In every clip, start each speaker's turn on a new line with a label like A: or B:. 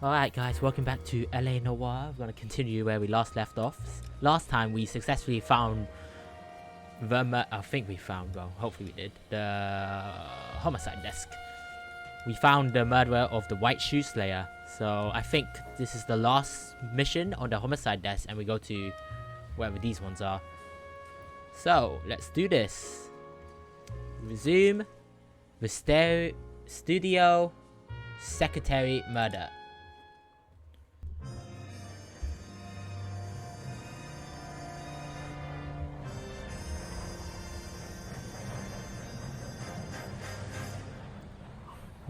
A: Alright guys, welcome back to LA Noire. We're going to continue where we last left off. Last time we successfully found the hopefully we did, the Homicide Desk. We found the murderer of the White Shoe Slayer. So I think this is the last mission on the Homicide Desk and we go to wherever these ones are. So, let's do this. Resume the studio secretary murder.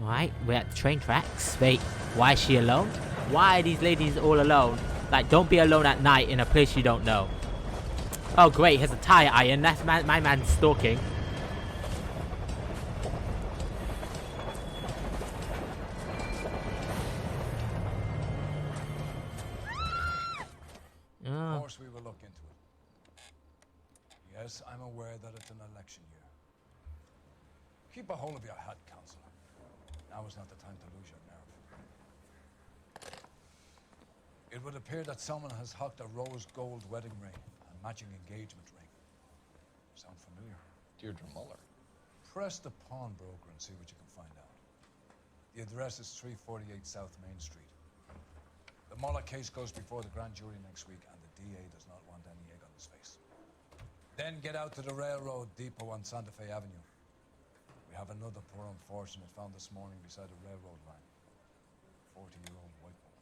A: Alright, we're at the train tracks. Wait, why is she alone? Why are these ladies all alone? Like, don't be alone at night in a place you don't know. Oh great, here's a tire iron. That's my man's stalking.
B: Of course we will look into it. Yes, I'm aware that it's an election year. Keep a hold of your hat, Counselor. Now is not the time to lose your nerve. It would appear that someone has hocked a rose gold wedding ring and matching engagement ring. Sound familiar?
C: Deidre Moller.
B: Press the pawnbroker and see what you can find out. The address is 348 South Main Street. The Moller case goes before the grand jury next week, and the DA does not want any egg on his face. Then get out to the railroad depot on Santa Fe Avenue. We have another poor unfortunate found this morning beside a railroad line. 40-year-old white woman.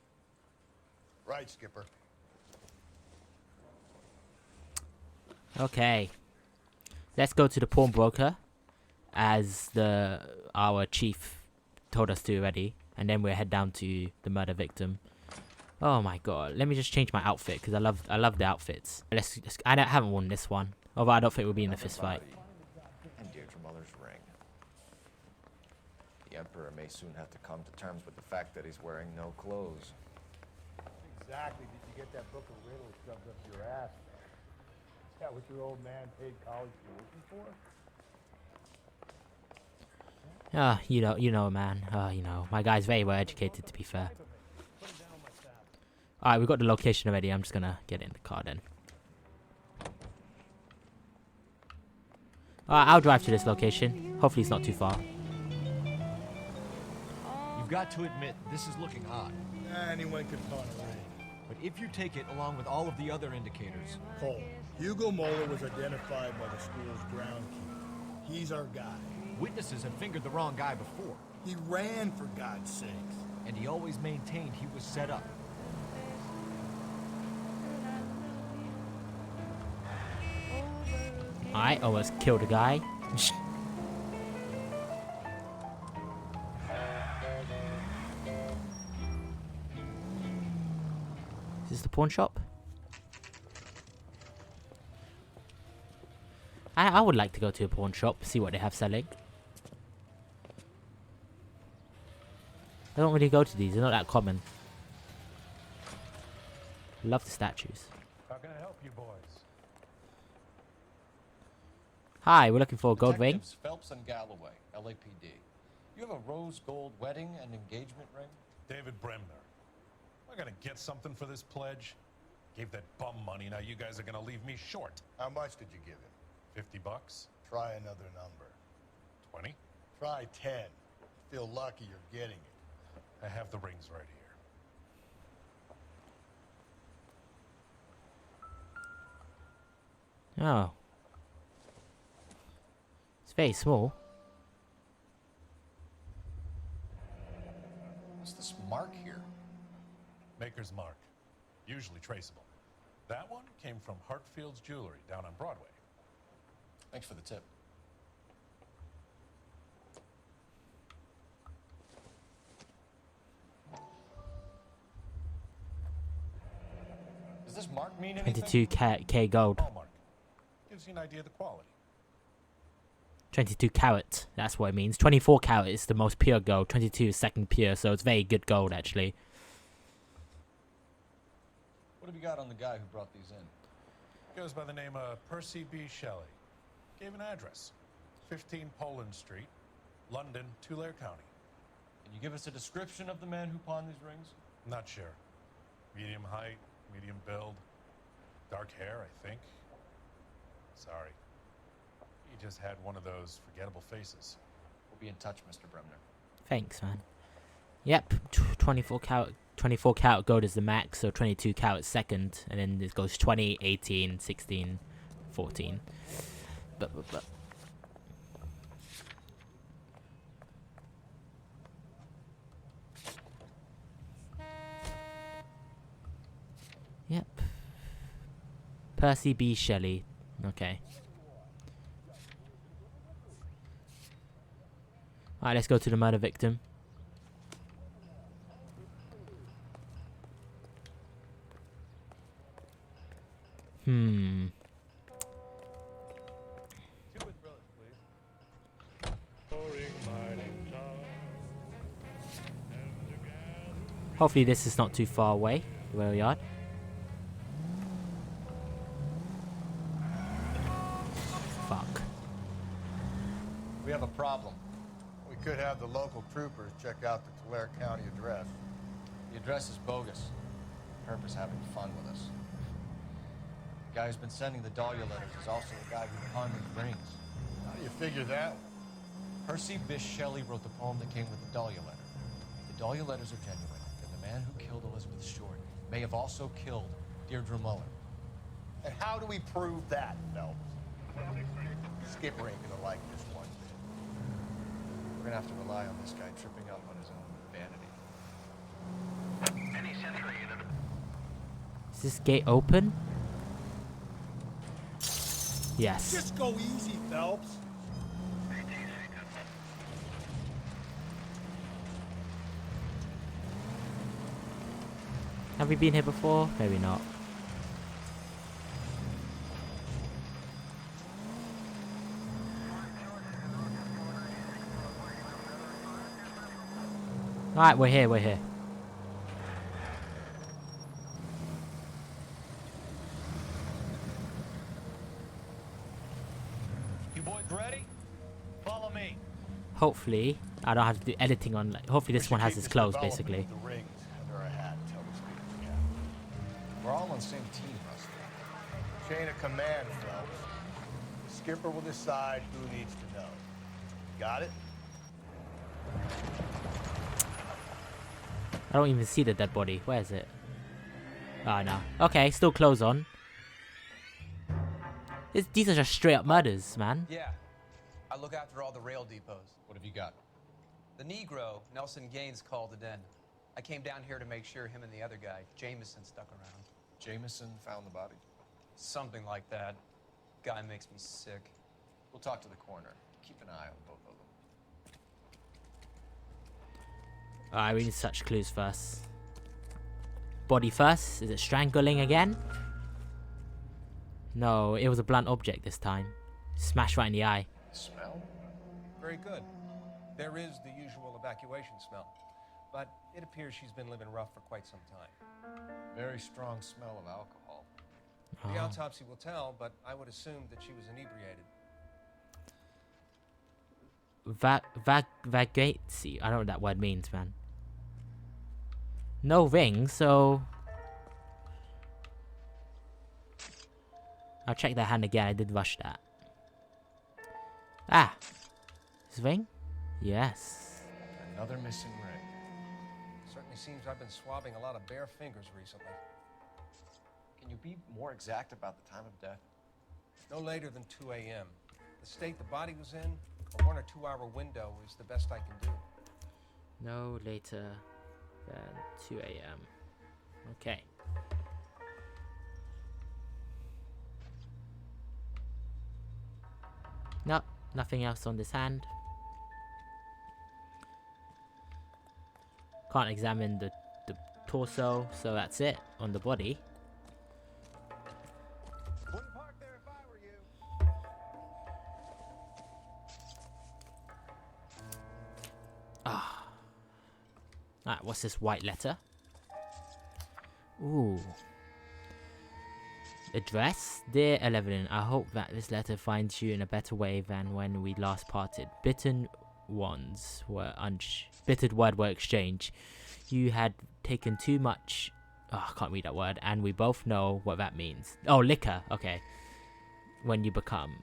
C: Right, Skipper.
A: Okay. Let's go to the pawnbroker, as our chief told us to already, and then we'll head down to the murder victim. Oh my god! Let me just change my outfit because I love the outfits. I haven't worn this one, although I don't think we'll be in a fist fight.
C: And Deidre Muller's ring. The Emperor may soon have to come to terms with the fact that he's wearing no clothes.
D: Exactly. Did you get that book of riddles shoved up your ass? Is that what your old man paid college tuition for?
A: You know, man. My guy's very well educated, to be fair. Alright, we've got the location already. I'm just gonna get in the car then. Alright, I'll drive to this location. Hopefully it's not too far.
E: You've got to admit, this is looking odd.
D: Anyone could pawn a ring.
E: But if you take it along with all of the other indicators...
D: Cole, Hugo Moller was identified by the school's groundkeeper. He's our guy.
E: Witnesses have fingered the wrong guy before.
D: He ran, for God's sakes.
E: And he always maintained he was set up.
A: Alright, almost killed a guy. Is this the pawn shop? I would like to go to a pawn shop, see what they have selling. I don't really go to these, they're not that common. Love the statues.
F: How can I help you boys?
A: Hi, we're looking for a gold ring.
C: Detectives Phelps and Galloway, LAPD. You have a rose gold wedding and engagement ring?
F: David Bremner. I gotta get something for this pledge. Gave that bum money, now you guys are gonna leave me short.
D: How much did you give him?
F: 50 bucks?
D: Try another number.
F: 20?
D: Try 10. Feel lucky you're getting it.
F: I have the rings right here.
A: Oh. It's very small.
C: What's this mark here?
F: Maker's mark. Usually traceable. That one came from Hartfield's Jewelry down on Broadway.
C: Thanks for the tip. Does this mark mean anything?
A: 22k gold.
F: Hallmark. Gives you an idea of the quality.
A: 22 carat, that's what it means. 24 carat is the most pure gold. 22 is second pure, so it's very good gold actually.
C: What have you got on the guy who brought these in?
F: Goes by the name of Percy B. Shelley. Gave an address. 15 Poland Street, London, Tulare County.
C: Can you give us a description of the man who pawned these rings?
F: Not sure. Medium height, medium build, dark hair, I think. Sorry. He just had one of those forgettable faces.
C: We'll be in touch, Mr. Bremner.
A: Thanks, man. Yep, 24 karat gold is the max, so 22 karat second, and then it goes 20, 18, 16, 14. But. Yep. Percy B. Shelley. Okay. Alright, let's go to the murder victim. Hopefully this is not too far away, where we are. Fuck.
C: We have a problem.
D: We could have the local troopers check out the Tulare County address.
C: The address is bogus. Herb is having fun with us. The guy who's been sending the Dahlia letters is also the guy who pawned the rings.
D: How do you figure that?
C: Percy Bysshe Shelley wrote the poem that came with the Dahlia letter. If the Dahlia letters are genuine, then the man who killed Elizabeth Short may have also killed Deidre Moller.
D: And how do we prove that, Phelps? Skipper ain't gonna like this one bit.
C: We're gonna have to rely on this guy tripping up on his own vanity.
A: Is this gate open? Yes.
D: Just go easy, Phelps.
A: Have we been here before? Maybe not. Alright, we're here, we're here.
E: You boys ready? Follow me.
A: Hopefully, I don't have to do editing on, like, hopefully this one has its clothes, basically.
D: The rings under our hat until we speak again.
C: We're all on the same team, Rusty.
D: Chain of command, Phelps. The skipper will decide who needs to know. Got it?
A: I don't even see the dead body. Where is it? Oh, no. Okay, still clothes on. These are just straight up murders, man.
G: Yeah. I look after all the rail depots.
C: What have you got?
G: The Negro, Nelson Gaines, called it in. I came down here to make sure him and the other guy, Jameson, stuck around.
C: Jameson found the body.
G: Something like that. Guy makes me sick.
C: We'll talk to the coroner. Keep an eye on both of them.
A: Alright, we need such clues first. Body first. Is it strangling again? No, it was a blunt object this time. Smashed right in the eye.
C: Smell?
H: Very good. There is the usual evacuation smell, but it appears she's been living rough for quite some time.
C: Very strong smell of alcohol.
H: The
A: Oh.
H: autopsy will tell, but I would assume that she was inebriated.
A: Vagati. I don't know what that word means, man. No ring, so... I'll check that hand again. I did rush that. Ah! His ring? Yes.
C: Another missing ring.
H: Certainly seems I've been swabbing a lot of bare fingers recently.
C: Can you be more exact about the time of death?
H: No later than 2 a.m. The state the body was in, a 1 or 2 hour window is the best I can do.
A: No later than 2 a.m. Okay. Nope, nothing else on this hand. Can't examine the torso, so that's it on the body.
H: Wouldn't park there if I were you.
A: Ah. Alright, what's this white letter? Ooh. Address? Dear Evelyn, I hope that this letter finds you in a better way than when we last parted. Bitten ones were bittered word were exchanged. You had taken too much. Oh, I can't read that word, and we both know what that means. Oh, liquor. Okay. When you become,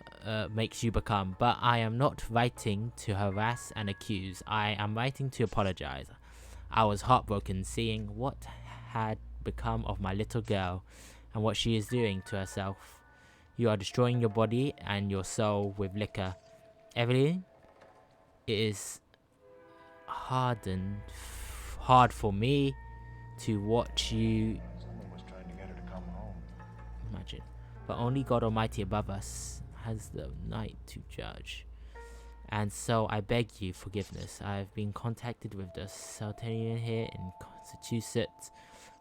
A: makes you become. But I am not writing to harass and accuse. I am writing to apologize. I was heartbroken seeing what had become of my little girl and what she is doing to herself. You are destroying your body and your soul with liquor. Evelyn, it is hard for me to watch you.
E: Someone was trying to get her to come home.
A: Imagine. But only God Almighty above us has the night to judge. And so I beg you forgiveness. I have been contacted with the Sultanian here in Massachusetts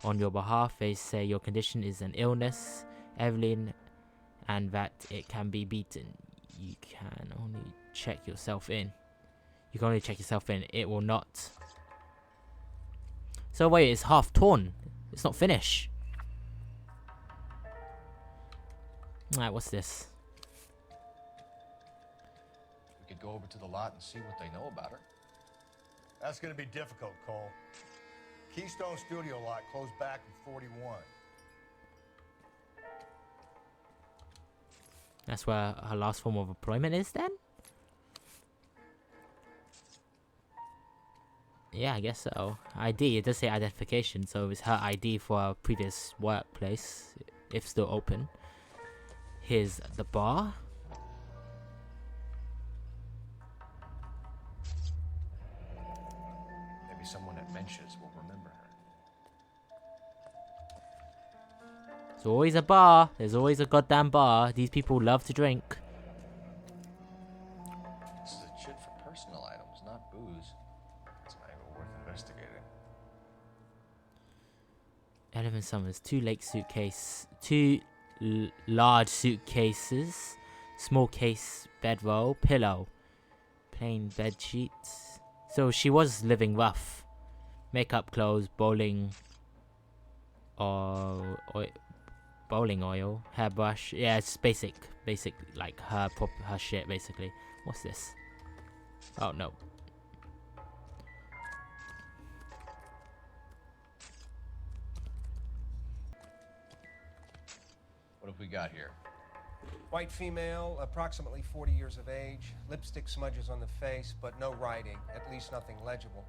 A: on your behalf. They say your condition is an illness, Evelyn, and that it can be beaten. You can only check yourself in. You can only check yourself in. It will not. So wait, it's half torn. It's not finished. Alright, what's this?
C: We could go over to the lot and see what they know about her.
D: That's gonna be difficult, Cole. Keystone Studio lot closed back in 41.
A: That's where her last form of employment is then? Yeah, I guess so. ID, it does say identification, so it's her ID for her previous workplace, if still open. Here's the bar.
C: Maybe someone at Mensch's will remember her.
A: There's always a bar. There's always a goddamn bar. These people love to drink.
C: This is a chit for personal items, not booze. It's not even worth investigating.
A: Evelyn Summers, two large suitcases, small case bedroll, pillow, plain bed sheets. So she was living rough. Makeup, clothes, bowling oil, hairbrush. Yeah, it's basic like her shit basically. What's this? Oh no.
C: What have we got here?
H: White female, approximately 40 years of age. Lipstick smudges on the face, but no writing, at least nothing legible.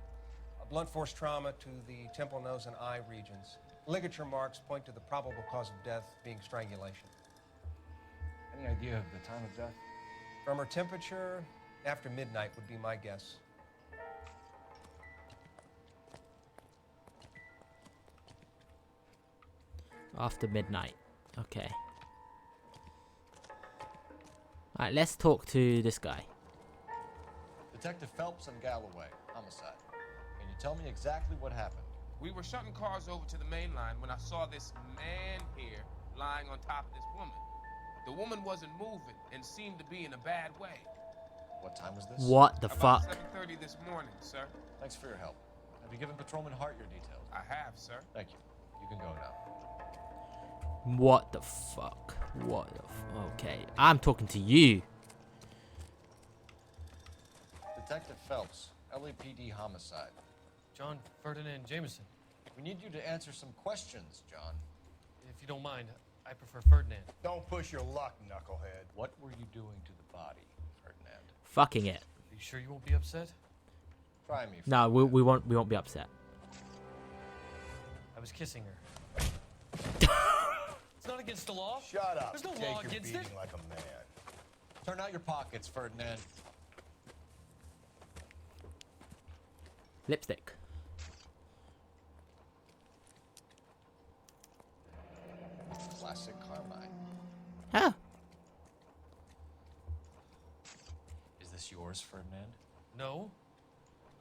H: A blunt force trauma to the temple, nose, and eye regions. Ligature marks point to the probable cause of death being strangulation.
C: Any idea of the time of death?
H: From her temperature, after midnight would be my guess.
A: After midnight. Okay. Alright, let's talk to this guy.
C: Detective Phelps and Galloway, homicide. Can you tell me exactly what happened?
I: We were shutting cars over to the main line when I saw this man here lying on top of this woman. The woman wasn't moving and seemed to be in a bad way.
C: What time was this?
A: What the
I: About
A: fuck?
I: 7:30 this morning, sir.
C: Thanks for your help. Have you given Patrolman Hart your details?
I: I have, sir.
C: Thank you. You can go now.
A: What the fuck? Okay, I'm talking to you.
C: Detective Phelps, LAPD homicide.
E: John Ferdinand Jameson.
C: We need you to answer some questions, John.
E: If you don't mind, I prefer Ferdinand.
D: Don't push your luck, knucklehead.
C: What were you doing to the body, Ferdinand?
A: Fucking it.
E: Are you sure you won't be upset?
C: Try me.
A: No, we won't be upset.
E: I was kissing her. It's not against the law.
D: Shut up.
E: There's no
D: Take
E: law
D: your
E: against
D: beating
E: it.
D: like a man.
C: Turn out your pockets, Ferdinand.
A: Lipstick.
C: Classic Carmine.
A: Huh.
C: Is this yours, Ferdinand?
E: No.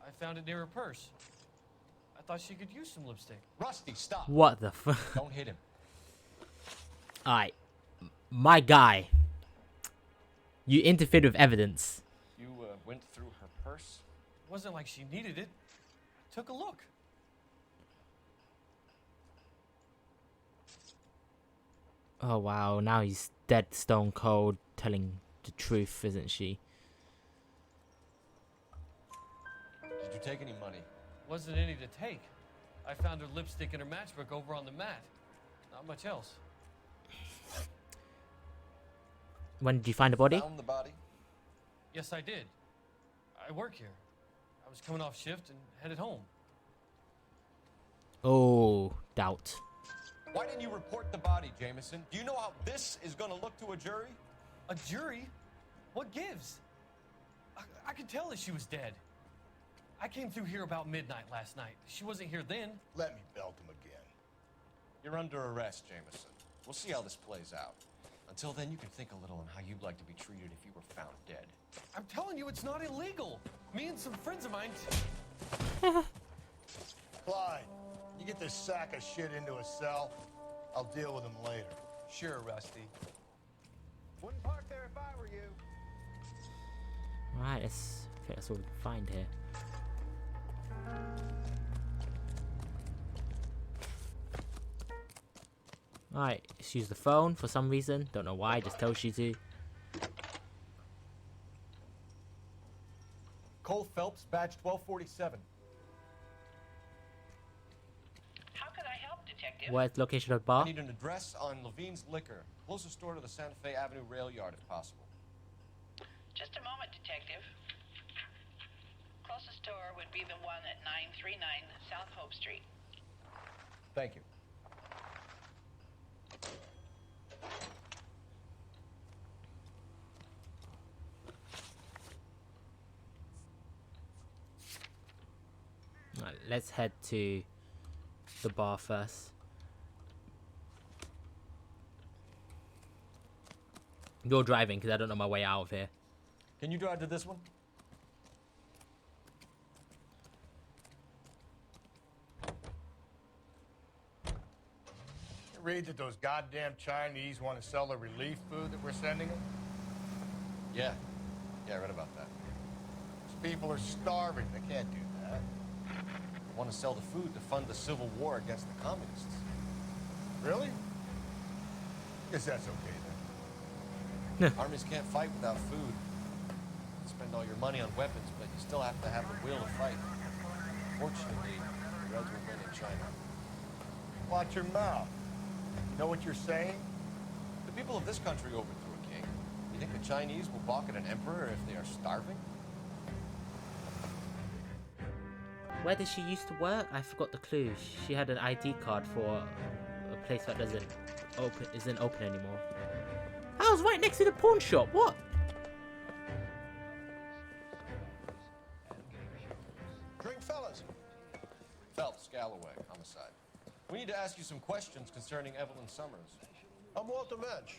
E: I found it near her purse. I thought she could use some lipstick.
C: Rusty, stop.
A: What the fuck?
C: Don't hit him.
A: Alright. My guy. You interfered with evidence.
C: You went through her purse?
E: It wasn't like she needed it. I took a look.
A: Oh wow, now he's dead stone cold telling the truth, isn't she?
C: you take any money?
E: Wasn't any to take. I found her lipstick and her matchbook over on the mat. Not much else.
A: When did you find the body?
C: Found the body?
E: Yes, I did. I work here. I was coming off shift and headed home.
A: Oh, doubt.
C: Why didn't you report the body, Jameson? Do you know how this is going to look to a jury?
E: A jury? What gives? I could tell that she was dead. I came through here about midnight last night. She wasn't here then.
D: Let me belt him again.
C: You're under arrest, Jameson. We'll see how this plays out. Until then, you can think a little on how you'd like to be treated if you were found dead.
E: I'm telling you, it's not illegal. Me and some friends of mine...
D: Clyde, you get this sack of shit into a cell. I'll deal with him later.
G: Sure, Rusty.
D: Wouldn't park there if I were you.
A: Right, I think that's all we can find here. Alright, let's use the phone for some reason. Don't know why, just tells you to.
C: Cole Phelps, badge 1247.
J: How can I help, Detective?
A: Where's the location of the
C: I
A: bar?
C: need an address on Levine's Liquor. Closest store to the Santa Fe Avenue rail yard, if possible.
J: Just a moment, Detective. Closest store would be the one at 939 South Hope Street.
C: Thank you.
A: Right, let's head to the bar first. You're driving because I don't know my way out of here.
C: Can you drive to this one?
D: Read that those goddamn Chinese want to sell the relief food that we're sending them?
C: Yeah. Yeah, I read about that.
D: These people are starving. They can't do that.
C: They want to sell the food to fund the civil war against the communists.
D: Really? Guess that's okay then.
C: Armies can't fight without food. You spend all your money on weapons, but you still have to have the will to fight. Fortunately, the Reds will win in China.
D: Watch your mouth. You know what you're saying?
C: The people of this country overthrew a king. You think the Chinese will balk at an emperor if they are starving?
A: Where did she used to work? I forgot the clue. She had an ID card for a place that isn't open anymore. I was right next to the pawn shop. What?
H: Drink, fellas.
C: Phelps, Galloway, homicide. We need to ask you some questions concerning Evelyn Summers.
K: I'm Walter Mensch.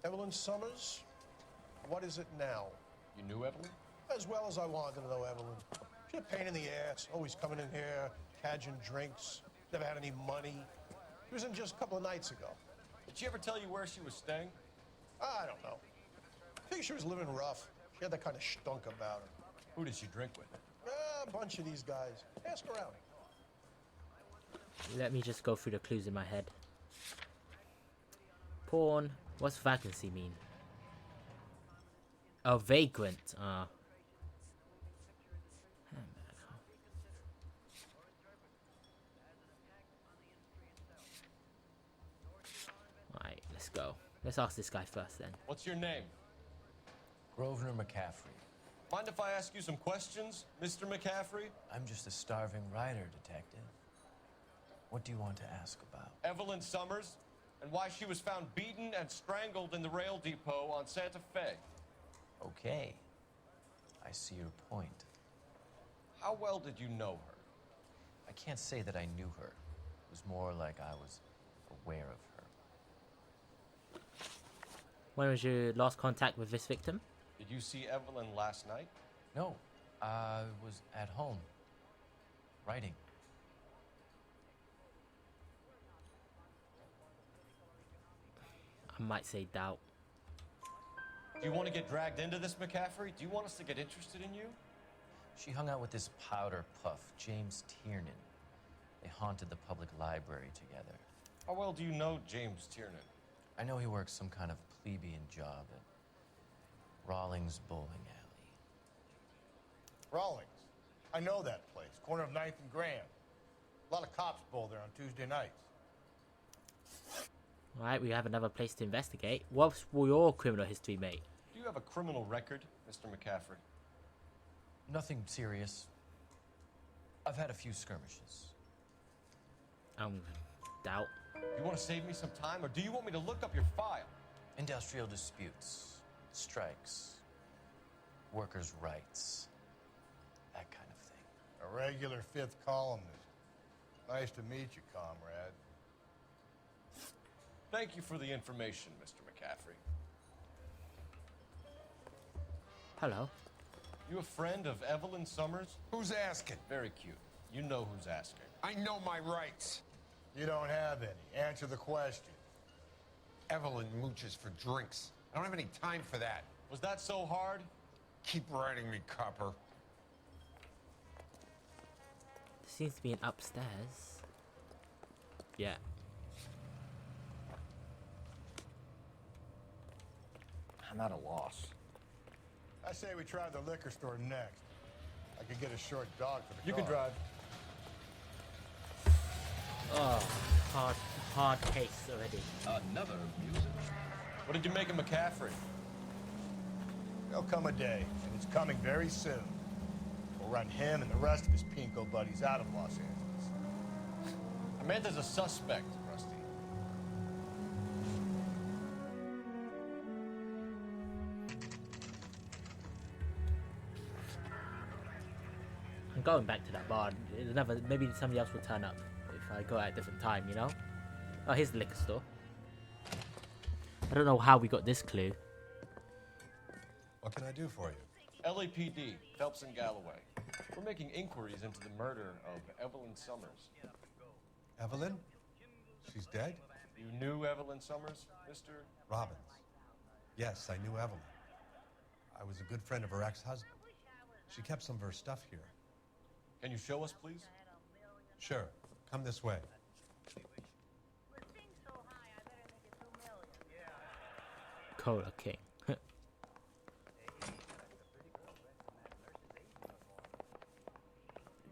K: Evelyn Summers? What is it now?
C: You knew Evelyn?
K: As well as I wanted to know Evelyn. She's a pain in the ass, always coming in here, cadging drinks, never had any money. She was in just a couple of nights ago.
C: Did she ever tell you where she was staying?
K: I don't know. I think she was living rough. She had that kind of stunk about her.
C: Who did she drink with?
K: A bunch of these guys. Ask around.
A: Let me just go through the clues in my head. Pawn. What's vacancy mean? A vagrant. Alright, let's go. Let's ask this guy first then.
C: What's your name?
L: Grosvenor McCaffrey.
C: Mind if I ask you some questions, Mr. McCaffrey?
L: I'm just a starving writer, Detective. What do you want to ask about?
C: Evelyn Summers, and why she was found beaten and strangled in the rail depot on Santa Fe.
L: Okay. I see your point.
C: How well did you know her?
L: I can't say that I knew her. It was more like I was aware of her.
A: When was your last contact with this victim?
C: Did you see Evelyn last night?
L: No. I was at home. Writing.
A: I might say doubt.
C: Do you want to get dragged into this, McCaffrey? Do you want us to get interested in you?
L: She hung out with this powder puff, James Tiernan. They haunted the public library together.
C: How well do you know James Tiernan?
L: I know he works some kind of plebeian job at Rawlings Bowling Alley.
D: Rawlings. I know that place. Corner of 9th and Grand. A lot of cops bowl there on Tuesday nights.
A: Alright, we have another place to investigate. What's your criminal history, mate?
C: Do you have a criminal record, Mr. McCaffrey? Nothing serious. I've had a few skirmishes.
A: Doubt.
C: You want to save me some time, or do you want me to look up your file? Industrial disputes, strikes, workers' rights, that kind of thing.
D: A regular 5th columnist. Nice to meet you, comrade.
C: Thank you for the information, Mr. McCaffrey.
A: Hello.
C: You a friend of Evelyn Summers?
M: Who's asking?
C: Very cute. You know who's asking.
M: I know my rights.
D: You don't have any. Answer the question.
M: Evelyn mooches for drinks. I don't have any time for that.
C: Was that so hard?
M: Keep writing me, copper.
A: There seems to be an upstairs. Yeah.
C: I'm at a loss.
D: I say we try the liquor store next. I could get a short dog for the
C: You can drive.
A: Oh, hard case already.
C: Another music. What did you make of McCaffrey?
D: There'll come a day, and it's coming very soon. We'll run him and the rest of his pinko buddies out of Los Angeles.
C: Amanda's a suspect, Rusty.
A: I'm going back to that bar. Maybe somebody else will turn up if I go at a different time, you know? Oh, here's the liquor store. I don't know how we got this clue.
B: What can I do for you?
C: LAPD, Phelps and Galloway. We're making inquiries into the murder of Evelyn Summers.
B: Evelyn? She's dead?
C: You knew Evelyn Summers, Mr.
B: Robbins. Yes, I knew Evelyn. I was a good friend of her ex-husband. She kept some of her stuff here.
C: Can you show us, please?
B: Sure. Come this way.
A: Cola King.
D: You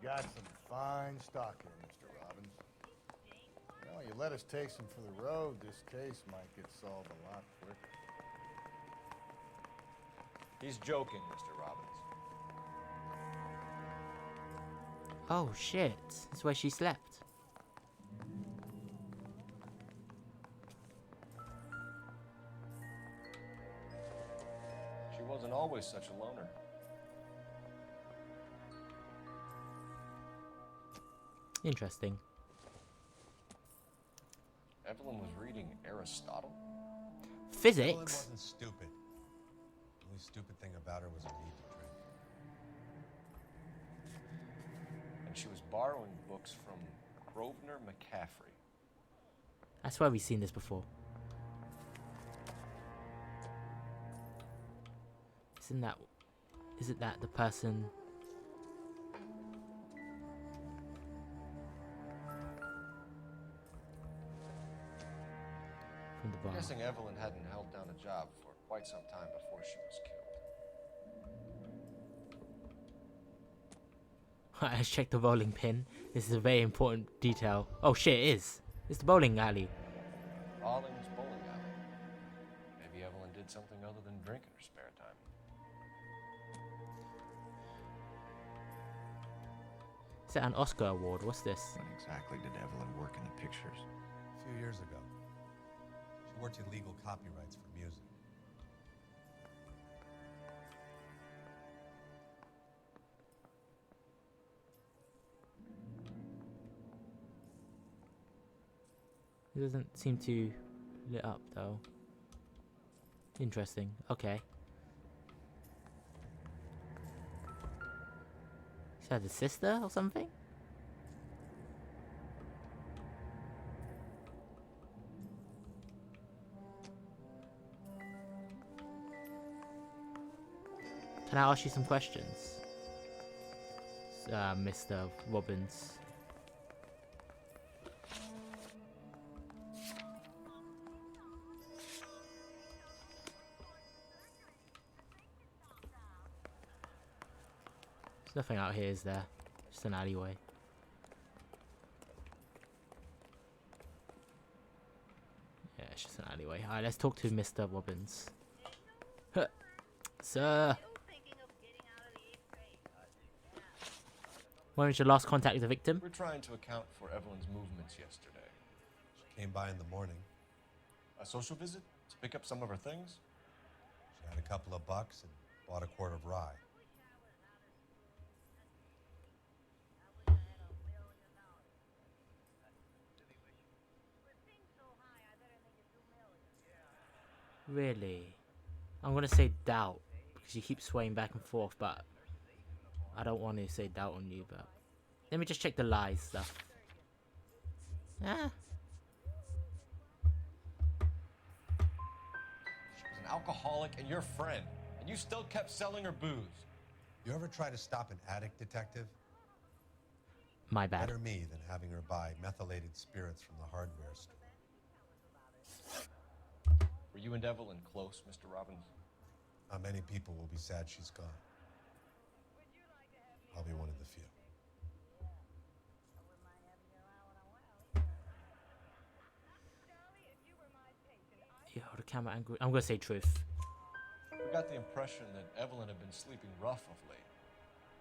D: got some fine stock here, Mr. Robbins. Well, you let us take some for the road, this case might get solved a lot quicker.
C: He's joking, Mr. Robbins.
A: Oh shit, that's where she slept.
C: She wasn't always such a loner.
A: Interesting.
C: Evelyn was reading Aristotle.
B: Evelyn
A: Physics?
B: wasn't stupid. The only stupid thing about her was her need to drink.
C: And she was borrowing books from Grosvenor McCaffrey.
A: I swear we've seen this before. Isn't that the person? From the bar.
C: I'm guessing Evelyn hadn't held down a job for quite some time before she was killed.
A: Let's check the bowling pin. This is a very important detail. Oh shit, it is. It's the bowling alley.
C: Alling's bowling alley. Maybe Evelyn did something other than drink in her spare time.
A: Is that an Oscar award? What's this?
N: When exactly did Evelyn work in the pictures?
B: A few years ago. She worked illegal copyrights for music.
A: It doesn't seem too lit up though. Interesting. Okay. Is that a sister or something? Can I ask you some questions, Mr. Robbins? There's Nothing out here, is there? Just an alleyway. Yeah, it's just an alleyway. Alright, let's talk to Mr. Robbins. Huh. Sir! When was your last contact with the victim?
O: We're trying to account for Evelyn's movements yesterday. She came by in the morning. A social visit? To pick up some of her things?
P: She had a couple of bucks and bought a quart of rye.
A: Really? I'm gonna say doubt, because you keep swaying back and forth, but I don't want to say doubt on you, but let me just check the lies stuff. Ah.
O: She was an alcoholic and your friend, and you still kept selling her booze.
P: You ever try to stop an addict, detective?
A: My bad.
P: Better me than having her buy methylated spirits from the hardware store.
O: Were you and Evelyn close, Mr. Robbins?
P: Not many people will be sad she's gone. I'll be one of the few.
A: Yo, the camera angle. I'm gonna say truth.
O: We got the impression that Evelyn had been sleeping rough of late.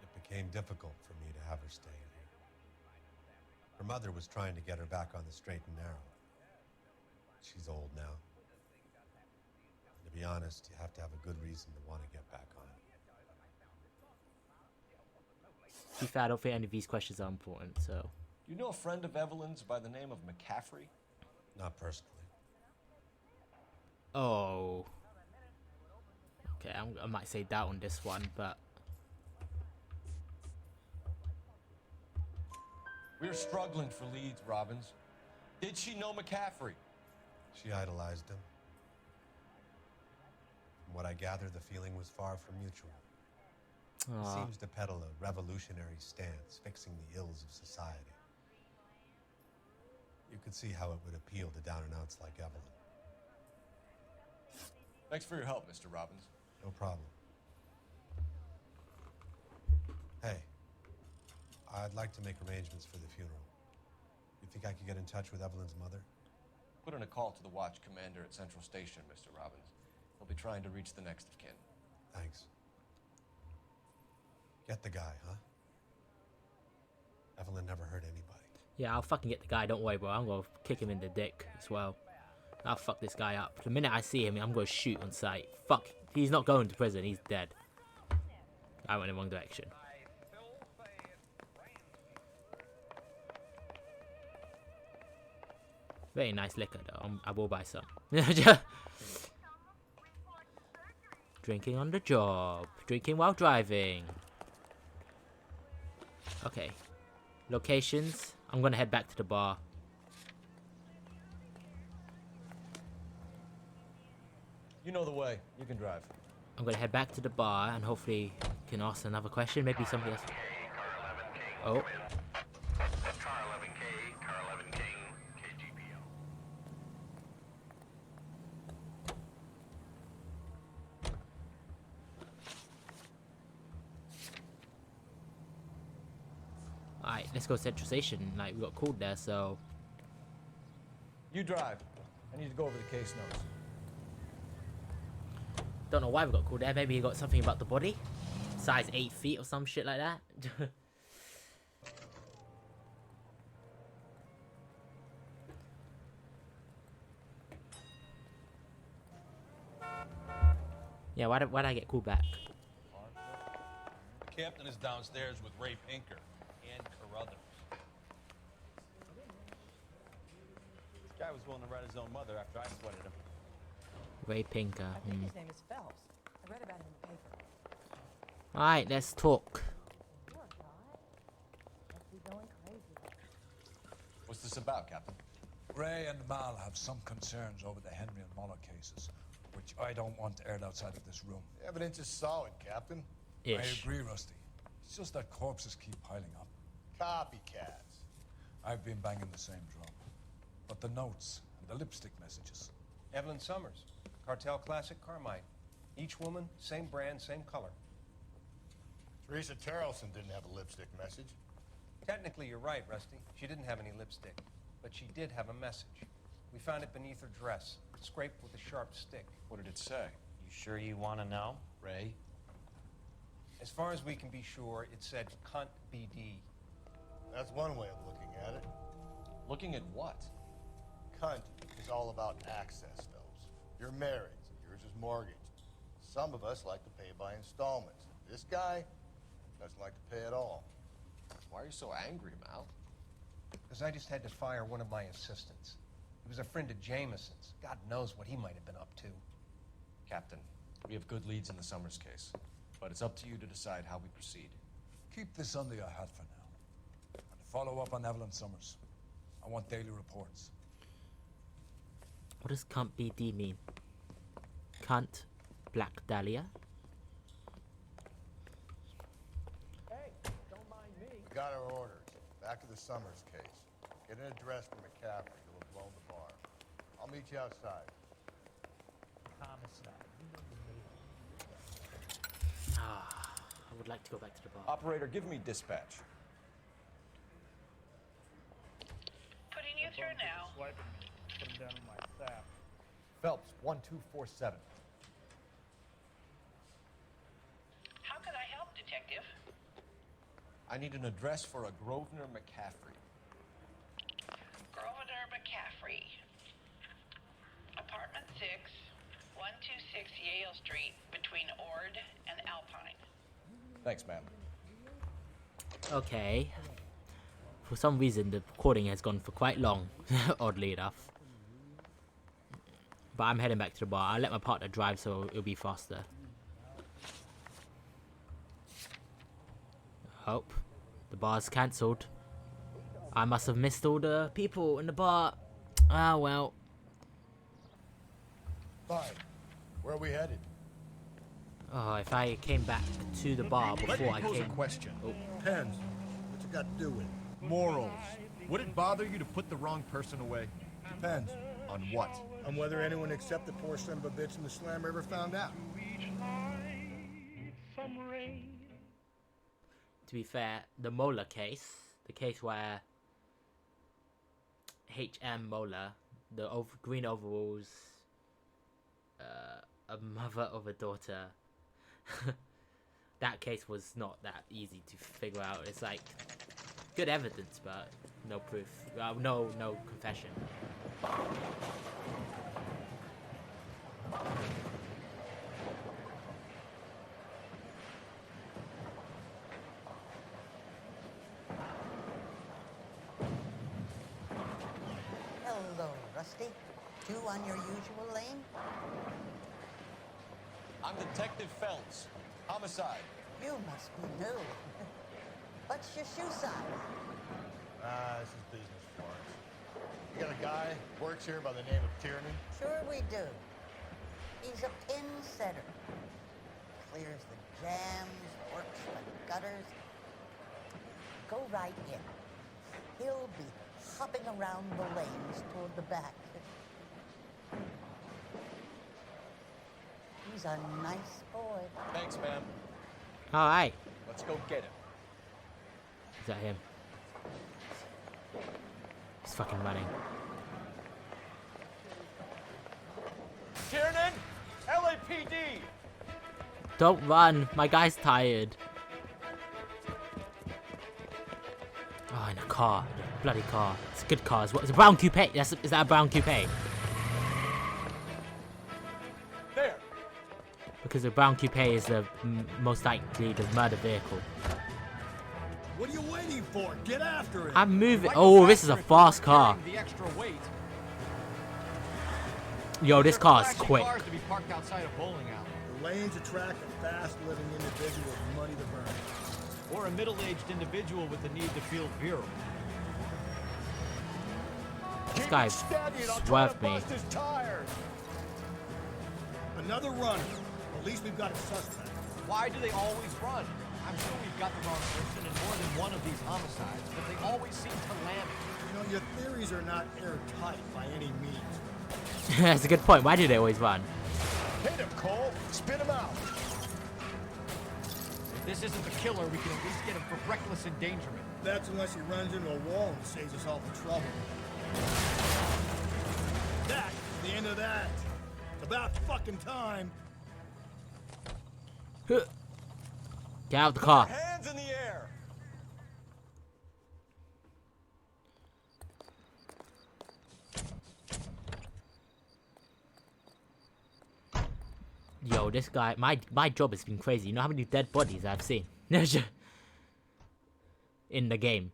P: It became difficult for me to have her stay in here. Her mother was trying to get her back on the straight and narrow. She's old now. And to be honest, you have to have a good reason to want to get back on.
A: To be fair, I don't think any of these questions are important, so.
O: You know a friend of Evelyn's by the name of Mccarthy?
P: Not personally.
A: Oh. Okay, I might say doubt on this one, but.
O: We're struggling for leads, Robbins. Did she know Mccarthy?
P: She idolized him. From what I gather, the feeling was far from mutual. He seems to peddle a revolutionary stance, fixing the ills of society. You could see how it would appeal to down-and-outs like Evelyn.
O: Thanks for your help, Mr. Robbins.
P: No problem. Hey, I'd like to make arrangements for the funeral. You think I could get in touch with Evelyn's mother?
O: Put in a call to the watch commander at Central Station, Mr. Robbins. He'll be trying to reach the next of kin.
P: Thanks. Get the guy, huh? Evelyn never hurt anybody.
A: Yeah, I'll fucking get the guy, don't worry, bro. I'm gonna kick him in the dick as well. I'll fuck this guy up. The minute I see him, I'm gonna shoot on sight. Fuck. He's not going to prison, he's dead. I went in the wrong direction. Very nice liquor, though. I will buy some. Drinking on the job. Drinking while driving. Okay. Locations. I'm gonna head back to the bar.
O: You know the way. You can drive.
A: I'm gonna head back to the bar and hopefully can ask another question. Maybe somebody else. Oh. Alright, let's go to Central Station. Like, we got called there, so.
O: You drive. I need to go over the case notes.
A: Don't know why we got called there. Maybe he got something about the body. Size 8 feet or some shit like that. Yeah, why'd I get called back?
Q: The captain is downstairs with Ray Pinker and Carruthers. This guy was willing to write his own mother after I sweated him.
A: Ray Pinker.
R: I think his name is Phelps. I read about him in the paper.
A: Alright, let's talk.
R: Poor guy. Must be going crazy.
O: What's this about, Captain?
B: Ray and Mal have some concerns over the Henry and Moller cases, which I don't want aired outside of this room.
D: The evidence is solid, Captain.
B: I agree, Rusty. It's just that corpses keep piling up.
D: Copycats.
B: I've been banging the same drum. But the notes and the lipstick messages.
H: Evelyn Summers, Cartel Classic Carmine. Each woman, same brand, same color.
D: Teresa Terrelson didn't have a lipstick message.
H: Technically, you're right, Rusty. She didn't have any lipstick, but she did have a message. We found it beneath her dress, scraped with a sharp stick.
O: What did it say?
L: You sure you want to know, Ray?
H: As far as we can be sure, it said cunt BD.
D: That's one way of looking at it.
O: Looking at what?
D: Cunt is all about access, Phelps. You're married, yours is mortgaged. Some of us like to pay by installments. This guy doesn't like to pay at all.
O: Why are you so angry, Mal?
H: Because I just had to fire one of my assistants. He was a friend of Jameson's. God knows what he might have been up to.
O: Captain, we have good leads in the Summers case, but it's up to you to decide how we proceed.
B: Keep this under your hat for now. And to follow up on Evelyn Summers, I want daily reports.
A: What does cunt BD mean? Cunt Black Dahlia?
K: Hey, don't mind me.
D: We got our orders. Back to the Summers case. Get an address for Mccarthy. He'll have blown the bar. I'll meet you outside.
K: Homicide.
A: I would like to go back to the bar.
O: Operator, give me dispatch.
J: Putting you through now.
K: Swiping me. Put him down in my sap.
O: Phelps, 1247.
J: How can I help, Detective?
O: I need an address for a Grosvenor McCaffrey.
J: Grosvenor McCaffrey. Apartment 6, 126 Yale Street, between Ord and Alpine.
O: Thanks, ma'am.
A: Okay. For some reason, the recording has gone for quite long, oddly enough. But I'm heading back to the bar. I'll let my partner drive so it'll be faster. Hope. The bar's cancelled. I must have missed all the people in the bar. Ah, well.
D: Fine. Where are we headed?
A: Oh, if I came back to the bar before I came...
S: Let me pose a question.
A: Oh.
S: Depends. What's it got to do with it? Morals. Would it bother you to put the wrong person away?
D: Depends.
S: On what?
D: On whether anyone except the poor son of a bitch in the slammer ever found out.
A: To be fair, the Moller case, the case where H.M. Moller, the green overalls, a mother of a daughter, that case was not that easy to figure out. It's like good evidence, but no proof. No confession.
R: Hello, Rusty. Two on your usual lane?
C: I'm Detective Phelps. Homicide.
R: You must be new. What's your shoe size?
D: This is business for us. You got a guy who works here by the name of Tierney?
R: Sure we do. He's a pin setter. Clears the jams, works the gutters. Go right in. He'll be hopping around the lanes toward the back. He's a nice boy.
C: Thanks, ma'am.
A: Alright.
C: Let's go get him.
A: Is that him? He's fucking running.
C: Tiernan! LAPD!
A: Don't run. My guy's tired. Oh, in a car. The bloody car. It's a good car. It's a brown coupe. Is that a brown coupe?
C: There!
A: Because the brown coupe is the most likely the murder vehicle.
S: What are you waiting for? Get after it!
A: I'm moving. Oh, this is a fast car.
C: The extra weight.
A: Yo, this car is quick.
C: Cars to be parked outside a bowling alley.
S: The lanes attract a fast-living individual with money to burn.
C: Or a middle-aged individual with the need to feel virile.
A: This guy swerved me.
S: Another runner. At least we've got a suspect.
C: Why do they always run? I'm sure we've got the wrong person in more than one of these homicides, but they always seem to land it.
S: You know, your theories are not airtight by any means.
A: That's a good point. Why do they always run?
D: Hit him, Cole. Spit him out.
C: If
S: this isn't the killer, we can at least get him for reckless endangerment.
K: That's unless he runs into a wall and saves us all the trouble. That's the end of that. It's about fucking time.
A: Get out of the car.
H: Hands in the air.
A: Yo, this guy, my job has been crazy. You know how many dead bodies I've seen in the game.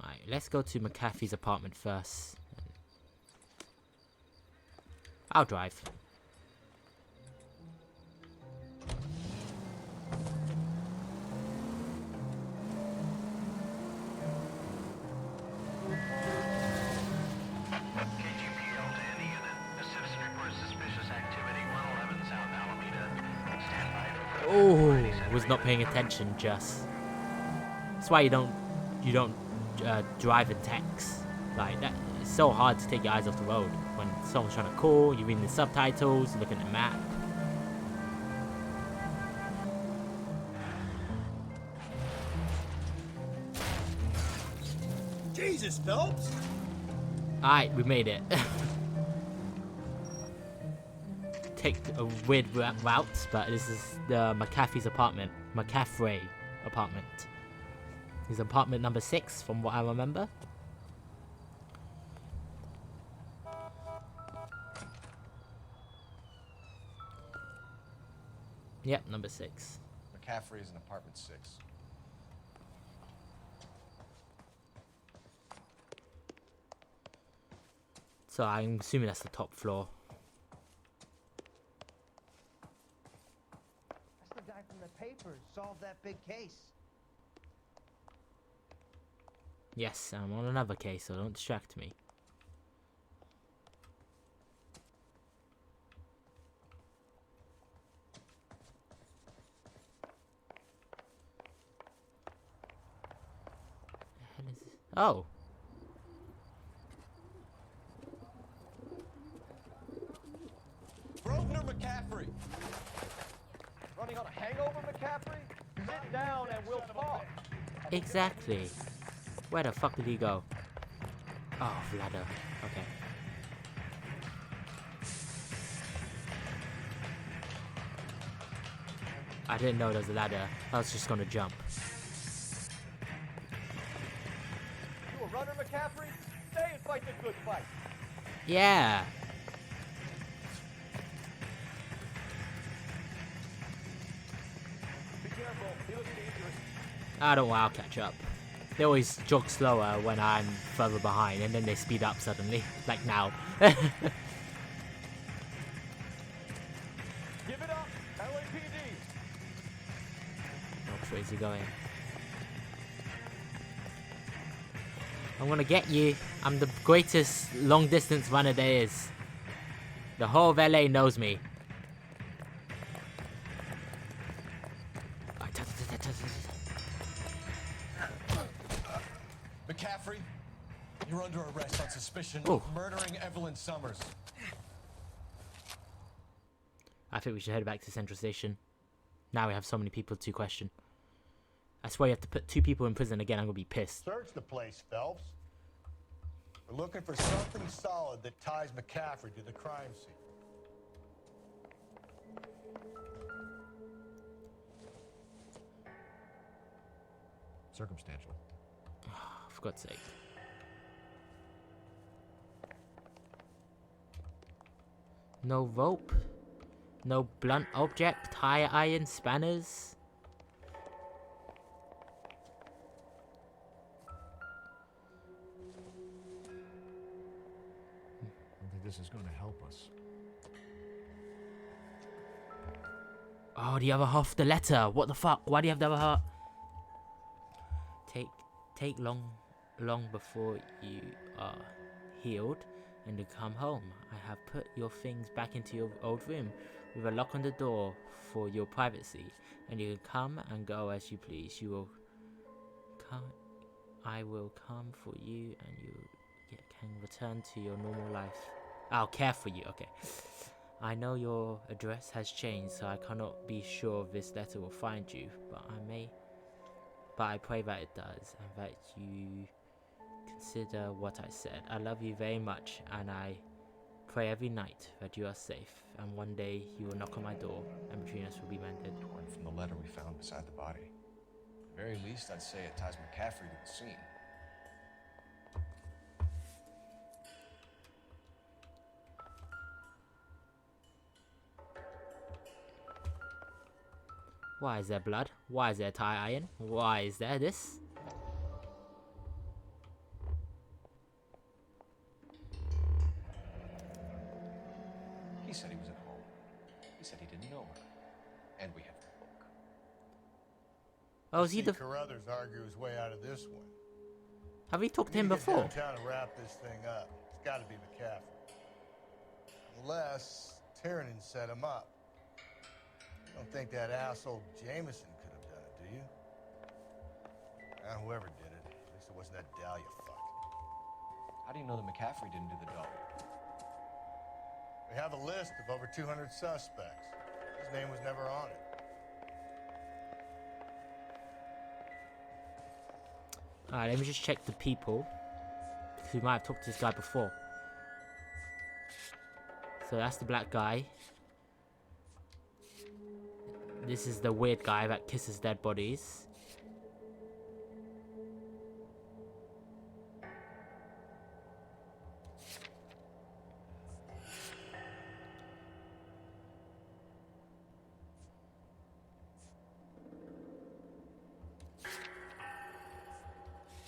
A: Alright, let's go to Mccarthy's apartment first. I'll drive. Oh, was not paying attention. Just that's why you don't drive and text like that. It's so hard to take your eyes off the road when someone's trying to call. You're reading the subtitles, looking at the map.
K: Jesus, Phelps!
A: Alright, we made it. Take a weird route, but this is the Mccarthy's apartment. Mccarthy apartment. His apartment number 6, from what I remember. Yep, number 6.
O: McCaffrey is in apartment 6.
A: So I'm assuming that's the top floor.
T: That's the guy from the papers. Solved that big case.
A: Yes, I'm on another case, so don't distract me. Oh.
H: Grosvenor McCaffrey. Running on a hangover, McCaffrey? Sit down and we'll talk.
A: Exactly. Where the fuck did he go? Oh, ladder. Okay. I didn't know there was a ladder. I was just gonna jump.
H: You a runner, McCaffrey? Stay and fight the good fight.
A: Yeah.
H: Be careful. He looks dangerous.
A: I don't want to catch up. They always jog slower when I'm further behind, and then they speed up suddenly, like now.
H: Give it up, LAPD.
A: Which way is he going? I'm gonna get you. I'm the greatest long distance runner there is. The whole of LA knows me.
H: McCaffrey, you're under arrest on suspicion
A: Ooh.
H: of murdering Evelyn Summers.
A: I think we should head back to Central Station. Now we have so many people to question. I swear you have to put 2 people in prison again. I'm gonna be pissed.
D: Search the place, Phelps. We're looking for something solid that ties McCaffrey to the crime scene.
N: Circumstantial.
A: For God's sake. No rope. No blunt object. Tire iron. Spanners.
N: I don't think this is going to help us.
A: Oh, the other half of the letter. What the fuck? Why do you have the other half? Take long before you are healed and to come home. I have put your things back into your old room with a lock on the door for your privacy, and you can come and go as you please. You will come. I will come for you, and you get. can return to your normal life. I'll care for you. Okay. I know your address has changed, so I cannot be sure if this letter will find you, but I pray that it does, and that you consider what I said. I love you very much, and I pray every night that you are safe, and one day you will knock on my door, and between us will be mended.
O: Torn from the letter we found beside the body. At the very least, I'd say it ties Mccarthy to the scene.
A: Why is there blood? Why is there tie iron? Why is there this?
O: He said he was at home. He said he didn't know her. And we have the book.
A: Oh, is he the...
D: Carruthers argue his way out of this one.
A: Have we talked to him
D: We need to
A: before?
D: get downtown to wrap this thing up. It's got to be Mccarthy. Unless Tiernan set him up. You don't think that asshole Jameson could have done it, do you? Whoever did it. At least it wasn't that Dahlia fuck.
O: How do you know that Mccarthy didn't do the doll?
D: We have a list of over 200 suspects. His name was never on it.
A: Alright, let me just check the people. Because we might have talked to this guy before. So that's the black guy. This is the weird guy that kisses dead bodies.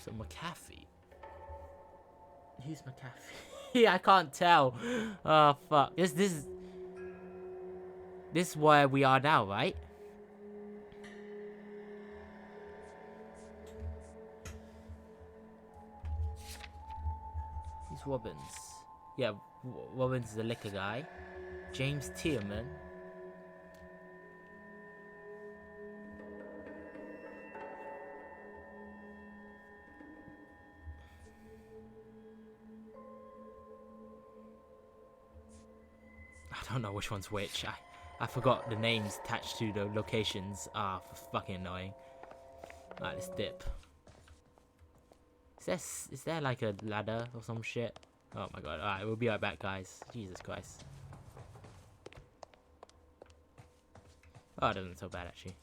A: So Mccarthy. Who's Mccarthy? I can't tell. Oh fuck. This is where we are now, right? Who's Robbins? Yeah, Robbins is the liquor guy. James Tiernan. I don't know which one's which. I forgot the names attached to the locations. Ah, fucking annoying. Alright, let's dip. Is there like a ladder or some shit? Oh my god. Alright, we'll be right back, guys. Jesus Christ. Oh, it doesn't look so bad, actually.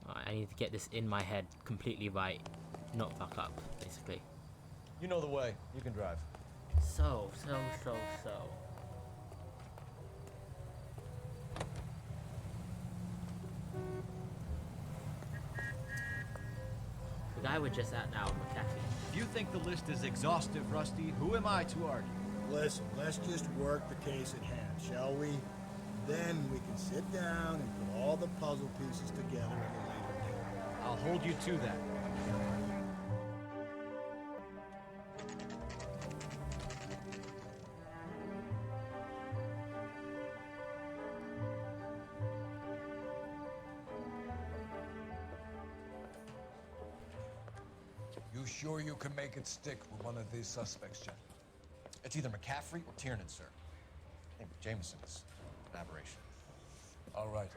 A: Alright, I need to get this in my head completely right. Not fuck up, basically.
O: You know the way. You can drive.
A: So. The guy we're just at now, Mccarthy.
S: If you think the list is exhaustive, Rusty, who am I to argue?
U: Listen, let's just work the case at hand, shall we? Then we can sit down and put all the puzzle pieces together at a later date.
S: I'll hold you to that.
B: You sure you can make it stick with one of these suspects, Jen?
O: It's either Mccarthy or Tiernan, sir. I think Jameson is an aberration.
B: All right.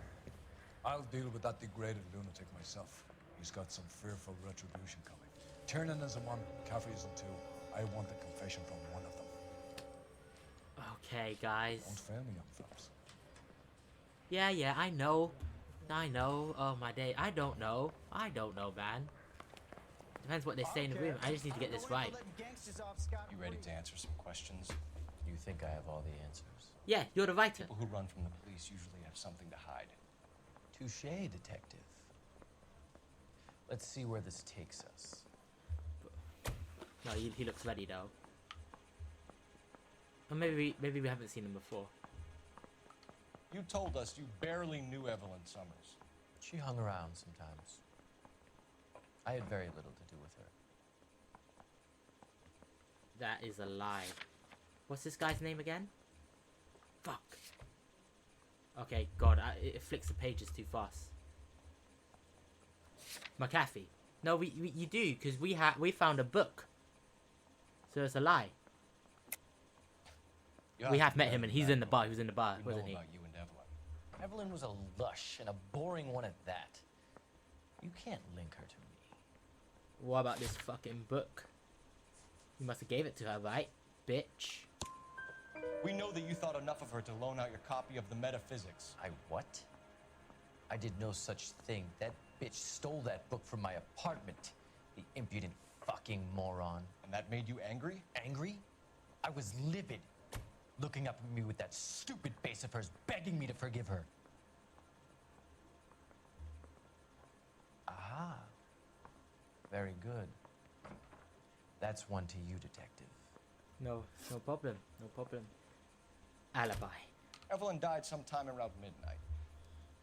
B: I'll deal with that degraded lunatic myself. He's got some fearful retribution coming. Tiernan isn't one, McCaffrey isn't two. I want a confession from one of them.
A: Okay, guys.
B: Don't fail me, young fellas.
A: Yeah, I know. Oh my day. I don't know, man. Depends what they say in the room. I just need to get this right.
O: You ready to answer some questions?
L: You think I have all the answers?
A: Yeah, you're the writer.
O: People who run from the police usually have something to hide.
L: Touché, detective. Let's see where this takes us.
A: No, he looks ready though. Or maybe we haven't seen him before.
O: You told us you barely knew Evelyn Summers.
L: She hung around sometimes. I had very little to do with her.
A: That is a lie. What's this guy's name again? Fuck. Okay, God, it flicks the pages too fast. Mccarthy. No, you do, because we found a book. So it's a lie. We have met him, and he's in the bar. He was in the bar, wasn't he?
L: About you and Evelyn. Evelyn was a lush and a boring one at that. You can't link her to me.
A: What about this fucking book? You must have gave it to her, right, bitch?
C: We know that you thought enough of her to loan out your copy of the Metaphysics.
L: I what? I did no such thing. That bitch stole that book from my apartment. The impudent fucking moron.
C: And that made you angry?
L: Angry? I was livid. Looking up at me with that stupid face of hers, begging me to forgive her. Ah. Very good. That's one to you, detective.
A: No problem. No problem. Alibi.
C: Evelyn died sometime around midnight.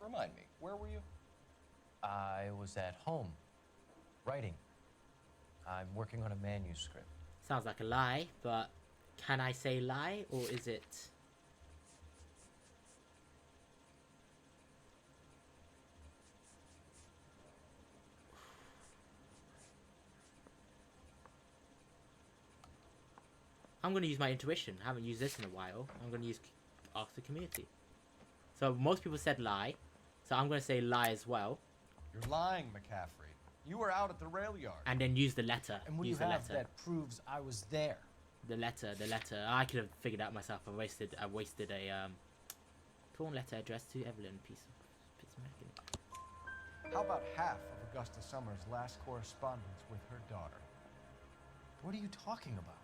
C: Remind me, where were you?
L: I was at home, writing. I'm working on a manuscript.
A: Sounds like a lie, but can I say lie, or is it... I'm going to use my intuition. I haven't used this in a while. I'm going to ask the community. So most people said lie. So I'm going to say lie as well.
C: You're lying, McCaffrey. You were out at the rail yard.
A: And then use the letter.
C: And what
A: use
C: do you
A: the
C: have
A: letter.
C: that proves I was there?
A: The letter. I could have figured out myself. I wasted a torn letter addressed to Evelyn. Piece of making.
F: How about half of Augusta Summers' last correspondence with her daughter?
C: What are you talking about?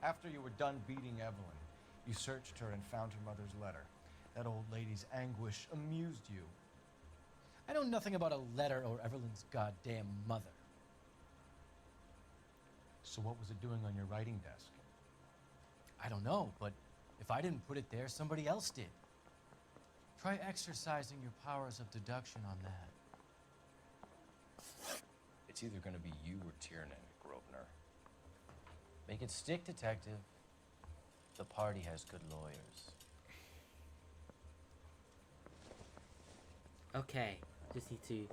F: After you were done beating Evelyn, you searched her and found her mother's letter. That old lady's anguish amused you.
C: I know nothing about a letter or Evelyn's goddamn mother.
F: So what was it doing on your writing desk?
C: I don't know, but if I didn't put it there, somebody else did. Try exercising your powers of deduction on that.
L: It's either going to be you or Tiernan, Grosvenor. Make it stick, detective. The party has good lawyers.
A: Okay, just need to...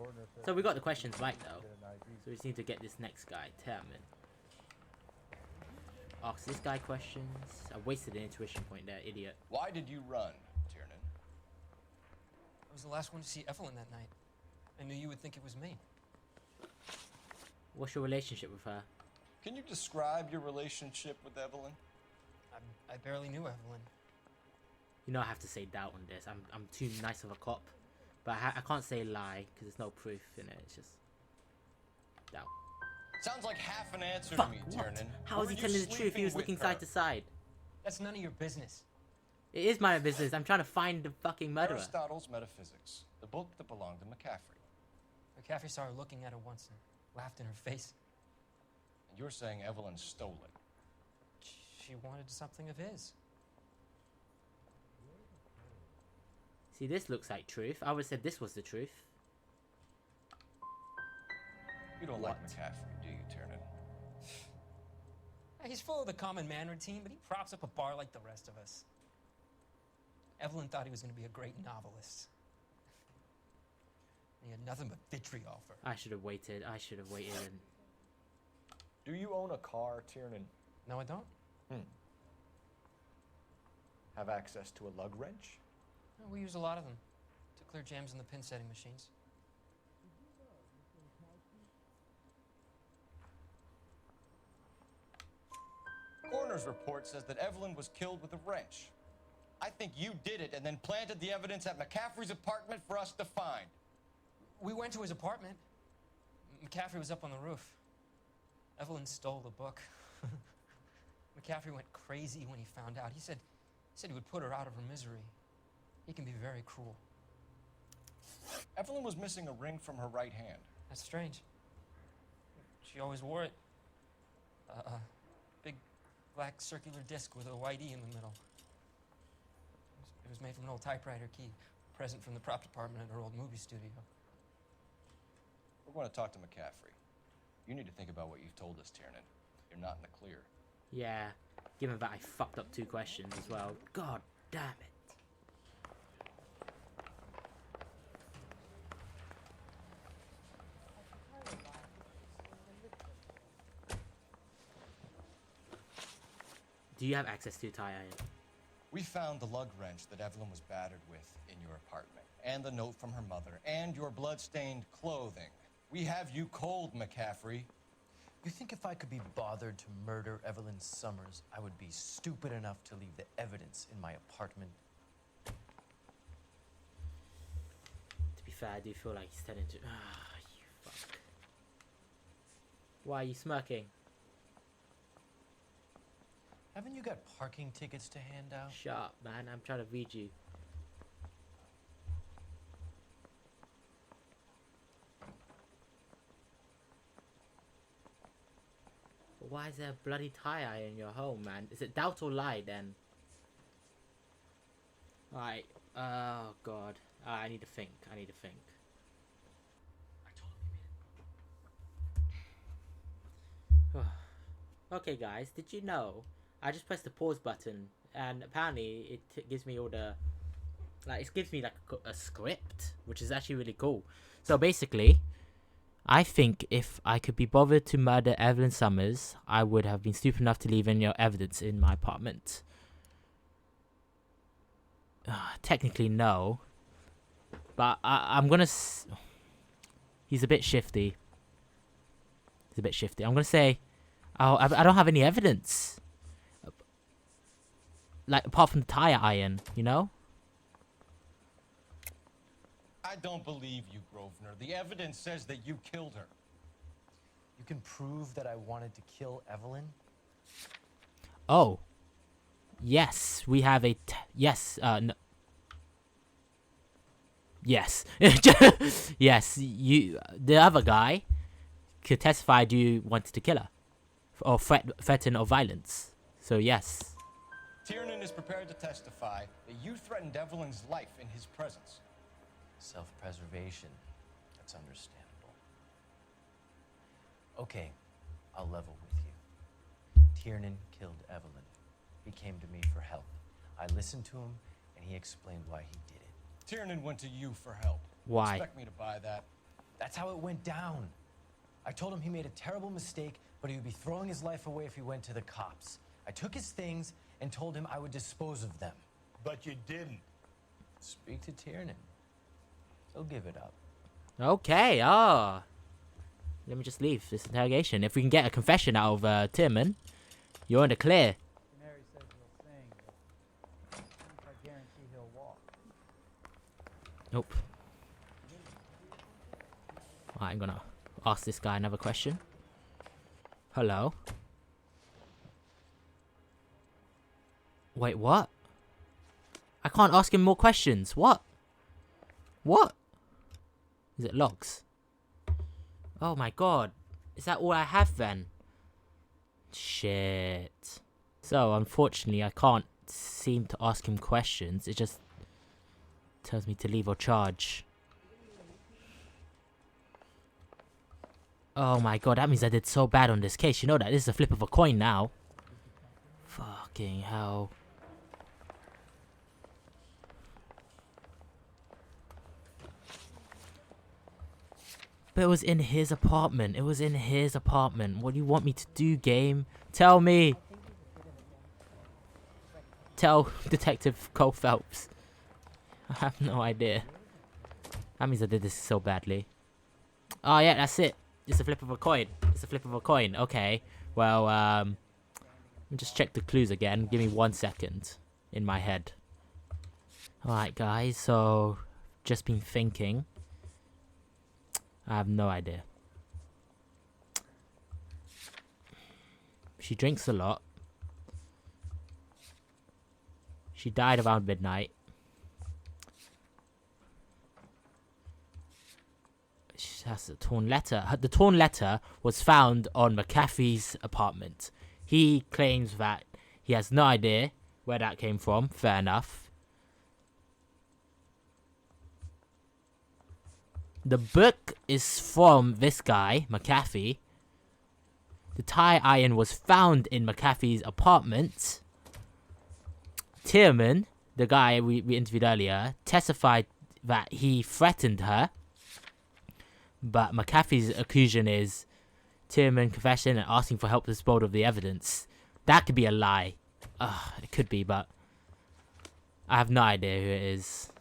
A: So we got the questions right though. So we just need to get this next guy, Terman. Ask this guy questions. I wasted an intuition point there, idiot.
C: Why did you run, Tiernan?
E: I was the last one to see Evelyn that night. I knew you would think it was me.
A: What's your relationship with her?
C: Can you describe your relationship with Evelyn?
E: I barely knew Evelyn.
A: You know I have to say doubt on this. I'm too nice of a cop. But I can't say lie, because there's no proof in it. It's just... doubt.
C: Sounds like half an answer
A: Fuck,
C: to me,
A: what?
C: Tiernan.
A: How is he telling the truth? He was looking side to side.
E: That's none of your business.
A: It is my business. I'm trying to find the fucking murderer.
C: Aristotle's Metaphysics, the book that belonged to McCaffrey.
E: McCaffrey saw her looking at it once and laughed in her face.
C: And you're saying Evelyn stole it?
E: She wanted something of his.
A: See, this looks like truth. I would have said this was the truth.
C: You don't like McCaffrey, do you, Tiernan?
E: He's full of the common man routine, but he props up a bar like the rest of us. Evelyn thought he was going to be a great novelist. He had nothing but vitriol for her.
A: I should have waited. And...
O: Do you own a car, Tiernan?
E: No, I don't.
O: Have access to a lug wrench?
E: We use a lot of them to clear jams in the pin setting machines.
C: Coroner's report says that Evelyn was killed with a wrench. I think you did it and then planted the evidence at McCaffrey's apartment for us to find.
E: We went to his apartment. McCaffrey was up on the roof. Evelyn stole the book. McCaffrey went crazy when he found out. He said he would put her out of her misery. He can be very cruel.
C: Evelyn was missing a ring from her right hand.
E: That's strange. She always wore it. Big black circular disc with a white E in the middle. It was made from an old typewriter key, a present from the prop department at her old movie studio.
C: We're going to talk to McCaffrey. You need to think about what you've told us, Tiernan. You're not in the clear.
A: Yeah, given that I fucked up 2 questions as well. God damn it. Do you have access to tie iron?
F: We found the lug wrench that Evelyn was battered with in your apartment, and the note from her mother, and your blood-stained clothing. We have you cold, McCaffrey.
L: You think if I could be bothered to murder Evelyn Summers, I would be stupid enough to leave the evidence in my apartment?
A: To be fair, I do feel like he's turning to... Ah, you fuck. Why are you smirking?
L: Haven't you got parking tickets to hand out?
A: Shut up, man. I'm trying to read you. But why is there a bloody tie iron in your home, man? Is it doubt or lie, then? Alright. Oh, God. I need to think. I need to think. Okay, guys. Did you know? I just pressed the pause button, and apparently it gives me all the, like, it gives me like a script, which is actually really cool. So basically, I think if I could be bothered to murder Evelyn Summers, I would have been stupid enough to leave any evidence in my apartment. Technically, no. But I'm gonna... He's a bit shifty. He's a bit shifty. I'm gonna say... Oh, I don't have any evidence. Like, apart from the tire iron, you know?
F: I don't believe you, Grosvenor. The evidence says that you killed her.
L: You can prove that I wanted to kill Evelyn?
A: Oh. Yes, we have a... yes, no. Yes. Yes, you... The other guy could testify you wanted to kill her. Or threaten or violence. So, yes.
F: Tiernan is prepared to testify that you threatened Evelyn's life in his presence.
L: Self-preservation. That's understandable. Okay, I'll level with you. Tiernan killed Evelyn. He came to me for help. I listened to him, and he explained why he did it.
F: Tiernan went to you for help.
A: Why?
F: Expect me to buy that?
L: That's how it went down. I told him he made a terrible mistake, but he would be throwing his life away if he went to the cops. I took his things and told him I would dispose of them.
K: But you didn't.
L: Speak to Tiernan. He'll give it up.
A: Okay, Let me just leave this interrogation. If we can get a confession out of Tiernan, you're in the clear.
T: Mary says he'll sing, but I guarantee he'll walk.
A: Nope. Alright, I'm gonna ask this guy another question. Hello? Wait, what? I can't ask him more questions. What? What? Is it logs? Oh my god. Is that all I have then? Shit. So, unfortunately, I can't seem to ask him questions. It just tells me to leave or charge. Oh my god, that means I did so bad on this case. You know that. This is a flip of a coin now. Fucking hell. But it was in his apartment. It was in his apartment. What do you want me to do, game? Tell me. Tell Detective Cole Phelps. I have no idea. That means I did this so badly. Oh yeah, that's it. It's a flip of a coin. It's a flip of a coin. Okay. Well, let me just check the clues again. Give me 1 second in my head. Alright, guys. So, just been thinking. I have no idea. She drinks a lot. She died around midnight. She has a torn letter. The torn letter was found on Mccarthy's apartment. He claims that he has no idea where that came from. Fair enough. The book is from this guy, Mccarthy. The tie iron was found in Mccarthy's apartment. Tiernan, the guy we interviewed earlier, testified that he threatened her. But Mccarthy's accusation is Tiernan confession and asking for help to dispose of the evidence. That could be a lie. It could be, but I have no idea who it is.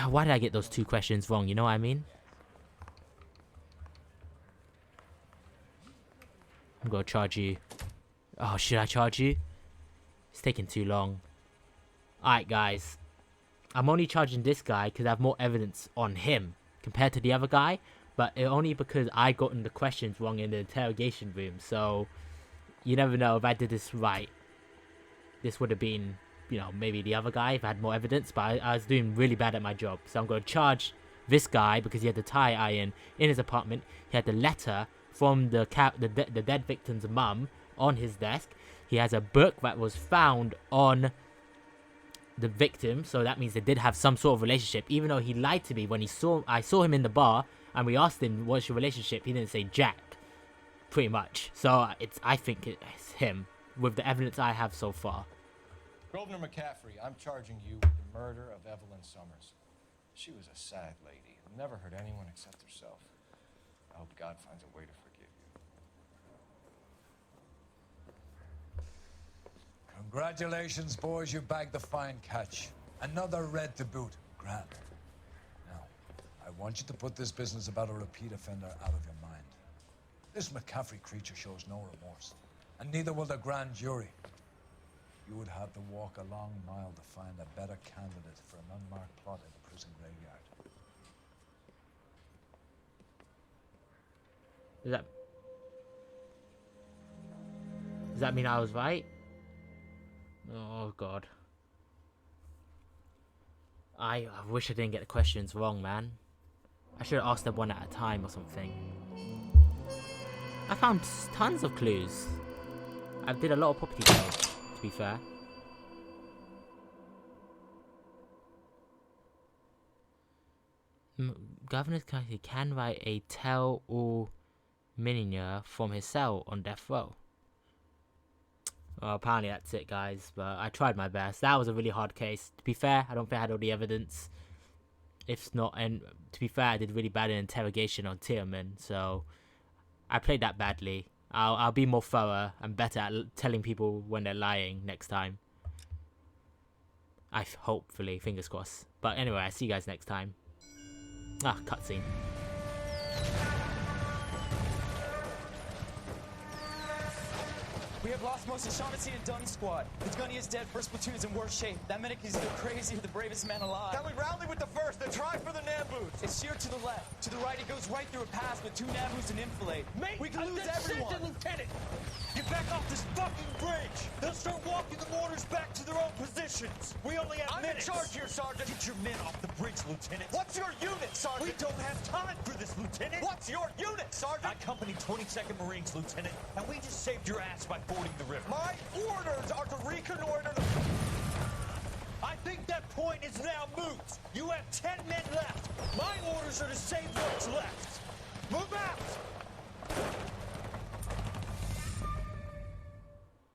A: Why did I get those 2 questions wrong? You know what I mean? I'm gonna charge you. Oh, should I charge you? It's taking too long. Alright, guys. I'm only charging this guy because I have more evidence on him compared to the other guy. But only because I gotten the questions wrong in the interrogation room. So, you never know if I did this right. This would have been, you know, maybe the other guy if I had more evidence. But I was doing really bad at my job. So I'm going to charge this guy because he had the tie iron in his apartment. He had the letter from the dead victim's mum on his desk. He has a book that was found on the victim, so that means they did have some sort of relationship, even though he lied to me when I saw him in the bar and we asked him what's your relationship. He didn't say jack, pretty much. So I think it's him with the evidence I have so far.
F: Governor McCaffrey, I'm charging you with the murder of Evelyn Summers. She was a sad lady who never hurt anyone except herself. I hope God finds a way to forgive you.
B: Congratulations, boys. You bagged the fine catch. Another red to boot. Grand. Now, I want you to put this business about a repeat offender out of your mind. This McCaffrey creature shows no remorse, and neither will the grand jury. You would have to walk a long mile to find a better candidate for an unmarked plot in the prison graveyard.
A: Does that mean I was right? Oh god. I wish I didn't get the questions wrong, man. I should have asked them one at a time or something. I found tons of clues. I did a lot of property deals, to be fair. Governor Mccarthy can write a tell-all millionaire from his cell on death row. Well, apparently that's it, guys, but I tried my best. That was a really hard case. To be fair, I don't think I had all the evidence. If not, and to be fair, I did really bad in interrogation on Tierman, so I played that badly. I'll be more thorough and better at telling people when they're lying next time. Hopefully, fingers crossed. But anyway, I see you guys next time. Cutscene.
I: We have lost most of Shaughnessy and Dunn's squad. The gunny is dead, first platoon is in worse shape. That medic is either crazy or the bravest man alive.
F: Can we rally with the first and try for the Namboos?
I: It's sheer to the left. To the right, it goes right through a pass with 2 Namboos and enfilade.
K: Mate,
I: we can lose everyone.
K: Lieutenant, get back off this fucking bridge. They'll start walking the mortars back to their own positions. We only have minutes.
F: I'm in charge here, Sergeant.
K: Get your men off the bridge, Lieutenant.
F: What's your unit, Sergeant?
K: We don't have time for this, Lieutenant.
F: What's your unit, Sergeant?
K: I company 22nd Marines, Lieutenant, and we just saved your ass by fording the river.
F: My orders are to reconnoiter the...
K: I think that point is now moot. You have 10 men left. My orders are to save what's left. Move out!